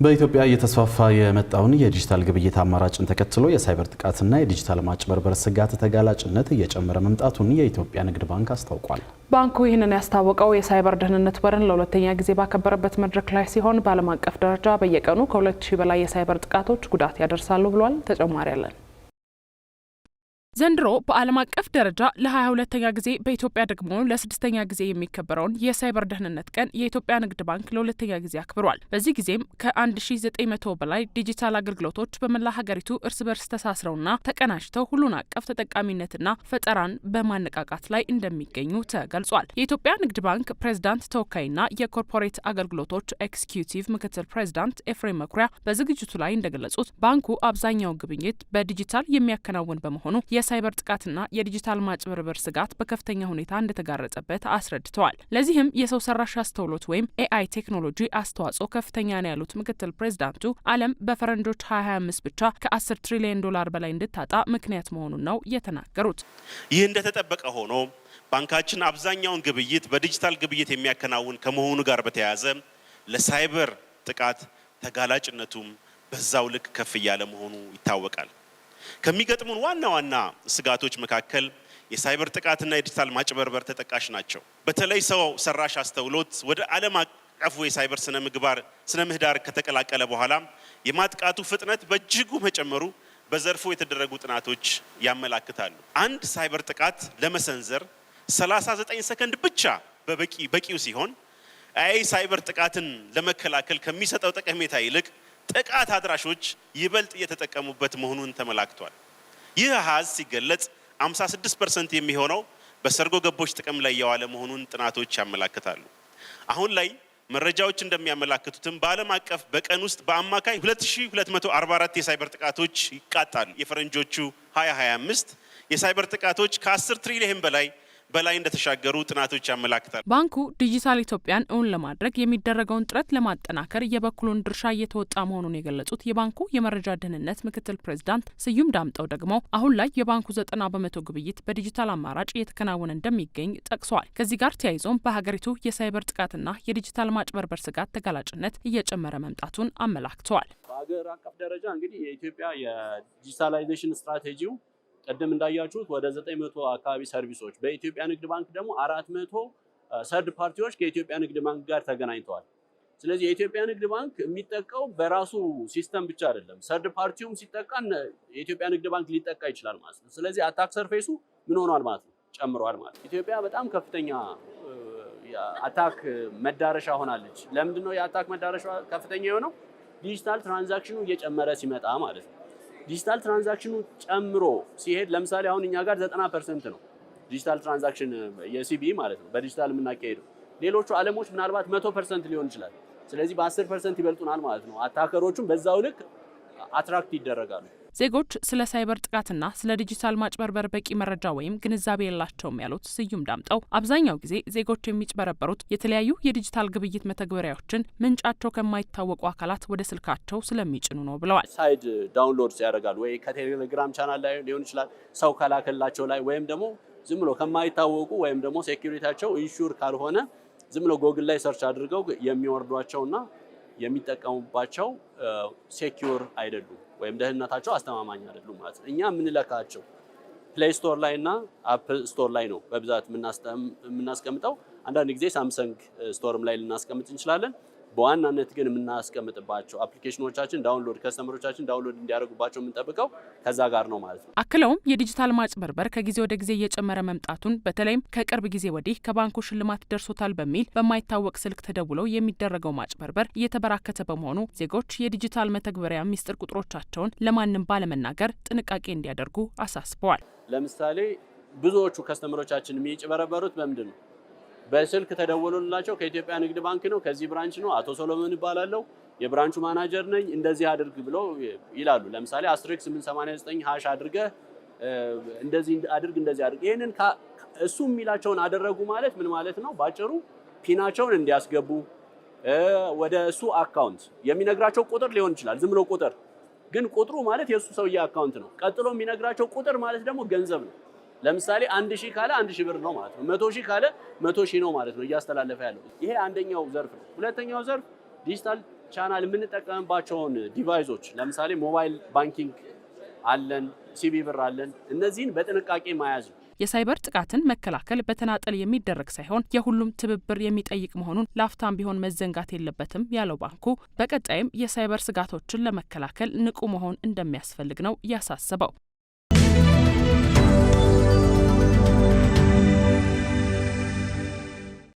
በኢትዮጵያ እየተስፋፋ የመጣውን የዲጂታል ግብይት አማራጭን ተከትሎ የሳይበር ጥቃትና የዲጂታል ማጭበርበር ስጋት ተጋላጭነት እየጨመረ መምጣቱን የኢትዮጵያ ንግድ ባንክ አስታውቋል። ባንኩ ይህንን ያስታወቀው የሳይበር ደህንነት ወርን ለሁለተኛ ጊዜ ባከበረበት መድረክ ላይ ሲሆን በዓለም አቀፍ ደረጃ በየቀኑ ከ2000 በላይ የሳይበር ጥቃቶች ጉዳት ያደርሳሉ ብሏል። ተጨማሪ አለን። ዘንድሮ በዓለም አቀፍ ደረጃ ለ22ኛ ጊዜ በኢትዮጵያ ደግሞ ለ6ኛ ጊዜ የሚከበረውን የሳይበር ደህንነት ቀን የኢትዮጵያ ንግድ ባንክ ለሁለተኛ ጊዜ አክብሯል። በዚህ ጊዜም ከ1900 በላይ ዲጂታል አገልግሎቶች በመላ ሀገሪቱ እርስ በርስ ተሳስረውና ተቀናጅተው ሁሉን አቀፍ ተጠቃሚነትና ፈጠራን በማነቃቃት ላይ እንደሚገኙ ተገልጿል። የኢትዮጵያ ንግድ ባንክ ፕሬዝዳንት ተወካይና የኮርፖሬት አገልግሎቶች ኤክስኪዩቲቭ ምክትል ፕሬዝዳንት ኤፍሬም መኩሪያ በዝግጅቱ ላይ እንደገለጹት ባንኩ አብዛኛው ግብይት በዲጂታል የሚያከናውን በመሆኑ የሳይበር ጥቃትና የዲጂታል ማጭበርበር ስጋት በከፍተኛ ሁኔታ እንደተጋረጠበት አስረድተዋል። ለዚህም የሰው ሰራሽ አስተውሎት ወይም ኤአይ ቴክኖሎጂ አስተዋጽኦ ከፍተኛ ነው ያሉት ምክትል ፕሬዝዳንቱ ዓለም በፈረንጆች 2025 ብቻ ከ10 ትሪሊዮን ዶላር በላይ እንድታጣ ምክንያት መሆኑን ነው የተናገሩት። ይህ እንደተጠበቀ ሆኖ ባንካችን አብዛኛውን ግብይት በዲጂታል ግብይት የሚያከናውን ከመሆኑ ጋር በተያያዘ ለሳይበር ጥቃት ተጋላጭነቱም በዛው ልክ ከፍ እያለ መሆኑ ይታወቃል። ከሚገጥሙን ዋና ዋና ስጋቶች መካከል የሳይበር ጥቃትና የዲጂታል ማጭበርበር ተጠቃሽ ናቸው። በተለይ ሰው ሰራሽ አስተውሎት ወደ ዓለም አቀፉ የሳይበር ስነ ምህዳር ከተቀላቀለ በኋላ የማጥቃቱ ፍጥነት በእጅጉ መጨመሩ በዘርፉ የተደረጉ ጥናቶች ያመላክታሉ። አንድ ሳይበር ጥቃት ለመሰንዘር 39 ሰከንድ ብቻ በቂው ሲሆን ሳይበር ጥቃትን ለመከላከል ከሚሰጠው ጠቀሜታ ይልቅ ጥቃት አድራሾች ይበልጥ እየተጠቀሙበት መሆኑን ተመላክቷል። ይህ አሃዝ ሲገለጽ 56% የሚሆነው በሰርጎ ገቦች ጥቅም ላይ የዋለ መሆኑን ጥናቶች ያመላክታሉ። አሁን ላይ መረጃዎች እንደሚያመላክቱትም በዓለም አቀፍ በቀን ውስጥ በአማካይ 2244 የሳይበር ጥቃቶች ይቃጣሉ። የፈረንጆቹ 2025 የሳይበር ጥቃቶች ከ10 ትሪሊዮን በላይ እንደተሻገሩ ጥናቶች ያመላክታሉ። ባንኩ ዲጂታል ኢትዮጵያን እውን ለማድረግ የሚደረገውን ጥረት ለማጠናከር የበኩሉን ድርሻ እየተወጣ መሆኑን የገለጹት የባንኩ የመረጃ ደህንነት ምክትል ፕሬዝዳንት ስዩም ዳምጠው ደግሞ አሁን ላይ የባንኩ 90% ግብይት በዲጂታል አማራጭ እየተከናወነ እንደሚገኝ ጠቅሰዋል። ከዚህ ጋር ተያይዞም በሀገሪቱ የሳይበር ጥቃትና የዲጂታል ማጭበርበር ስጋት ተጋላጭነት እየጨመረ መምጣቱን አመላክተዋል። በሀገር አቀፍ ደረጃ እንግዲህ የኢትዮጵያ የዲጂታላይዜሽን ስትራቴጂው ቀደም እንዳያችሁት ወደ 900 አካባቢ ሰርቪሶች በኢትዮጵያ ንግድ ባንክ ደግሞ 400 ሰርድ ፓርቲዎች ከኢትዮጵያ ንግድ ባንክ ጋር ተገናኝተዋል። ስለዚህ የኢትዮጵያ ንግድ ባንክ የሚጠቃው በራሱ ሲስተም ብቻ አይደለም፣ ሰርድ ፓርቲውም ሲጠቃ የኢትዮጵያ ንግድ ባንክ ሊጠቃ ይችላል ማለት ነው። ስለዚህ አታክ ሰርፌሱ ምን ሆኗል ማለት ነው? ጨምሯል ማለት ነው። ኢትዮጵያ በጣም ከፍተኛ አታክ መዳረሻ ሆናለች። ለምንድን ነው የአታክ መዳረሻ ከፍተኛ የሆነው? ዲጂታል ትራንዛክሽኑ እየጨመረ ሲመጣ ማለት ነው። ዲጂታል ትራንዛክሽኑ ጨምሮ ሲሄድ ለምሳሌ አሁን እኛ ጋር 90% ነው ዲጂታል ትራንዛክሽን የሲቢ ማለት ነው በዲጂታል የምናካሄደው። ሌሎቹ ዓለሞች ምናልባት 100% ሊሆን ይችላል። ስለዚህ በ10% ይበልጡናል ማለት ነው። አታከሮቹም በዛው ልክ አትራክት ይደረጋሉ። ዜጎች ስለ ሳይበር ጥቃትና ስለ ዲጂታል ማጭበርበር በቂ መረጃ ወይም ግንዛቤ የላቸውም ያሉት ስዩም ዳምጠው አብዛኛው ጊዜ ዜጎች የሚጭበረበሩት የተለያዩ የዲጂታል ግብይት መተግበሪያዎችን ምንጫቸው ከማይታወቁ አካላት ወደ ስልካቸው ስለሚጭኑ ነው ብለዋል። ሳይድ ዳውንሎድ ያደርጋሉ ወይ ከቴሌግራም ቻናል ላይ ሊሆን ይችላል፣ ሰው ከላከላቸው ላይ ወይም ደግሞ ዝም ብሎ ከማይታወቁ ወይም ደግሞ ሴኩሪቲያቸው ኢንሹር ካልሆነ ዝም ብሎ ጎግል ላይ ሰርች አድርገው የሚወርዷቸውና የሚጠቀሙባቸው ሴኩር አይደሉም ወይም ደህንነታቸው አስተማማኝ አይደሉም ማለት ነው። እኛ የምንለካቸው ፕሌይ ስቶር ላይ እና አፕል ስቶር ላይ ነው በብዛት የምናስቀምጠው። አንዳንድ ጊዜ ሳምሰንግ ስቶርም ላይ ልናስቀምጥ እንችላለን። በዋናነት ግን የምናስቀምጥባቸው አፕሊኬሽኖቻችን ከስተመሮቻችን ዳውንሎድ እንዲያደርጉባቸው የምንጠብቀው ከዛ ጋር ነው ማለት ነው። አክለውም የዲጂታል ማጭበርበር ከጊዜ ወደ ጊዜ እየጨመረ መምጣቱን በተለይም ከቅርብ ጊዜ ወዲህ ከባንኩ ሽልማት ደርሶታል በሚል በማይታወቅ ስልክ ተደውለው የሚደረገው ማጭበርበር እየተበራከተ በመሆኑ ዜጎች የዲጂታል መተግበሪያ ሚስጥር ቁጥሮቻቸውን ለማንም ባለመናገር ጥንቃቄ እንዲያደርጉ አሳስበዋል። ለምሳሌ ብዙዎቹ ከስተመሮቻችን የሚጭበረበሩት በምንድን ነው? በስልክ ተደወሉላቸው ከኢትዮጵያ ንግድ ባንክ ነው፣ ከዚህ ብራንች ነው፣ አቶ ሶሎሞን ይባላለሁ፣ የብራንቹ ማናጀር ነኝ፣ እንደዚህ አድርግ ብለው ይላሉ። ለምሳሌ *889# አድርገህ እንደዚህ አድርግ። ይሄንን እሱ የሚላቸውን አደረጉ ማለት ምን ማለት ነው? ባጭሩ ፒናቸውን እንዲያስገቡ ወደ እሱ አካውንት የሚነግራቸው ቁጥር ሊሆን ይችላል፣ ዝም ብሎ ቁጥር ግን ቁጥሩ ማለት የእሱ ሰውዬ አካውንት ነው። ቀጥሎ የሚነግራቸው ቁጥር ማለት ደግሞ ገንዘብ ነው። ለምሳሌ 1000 ካለ 1000 ብር ነው ማለት ነው። 100,000 ካለ 100,000 ነው ማለት ነው እያስተላለፈ ያለው። ይሄ አንደኛው ዘርፍ ነው። ሁለተኛው ዘርፍ ዲጂታል ቻናል የምንጠቀምባቸውን ዲቫይሶች ለምሳሌ ሞባይል ባንኪንግ አለን፣ ሲቢ ብር አለን። እነዚህን በጥንቃቄ መያዝ ነው። የሳይበር ጥቃትን መከላከል በተናጠል የሚደረግ ሳይሆን የሁሉም ትብብር የሚጠይቅ መሆኑን ላፍታም ቢሆን መዘንጋት የለበትም ያለው ባንኩ በቀጣይም የሳይበር ስጋቶችን ለመከላከል ንቁ መሆን እንደሚያስፈልግ ነው ያሳሰበው።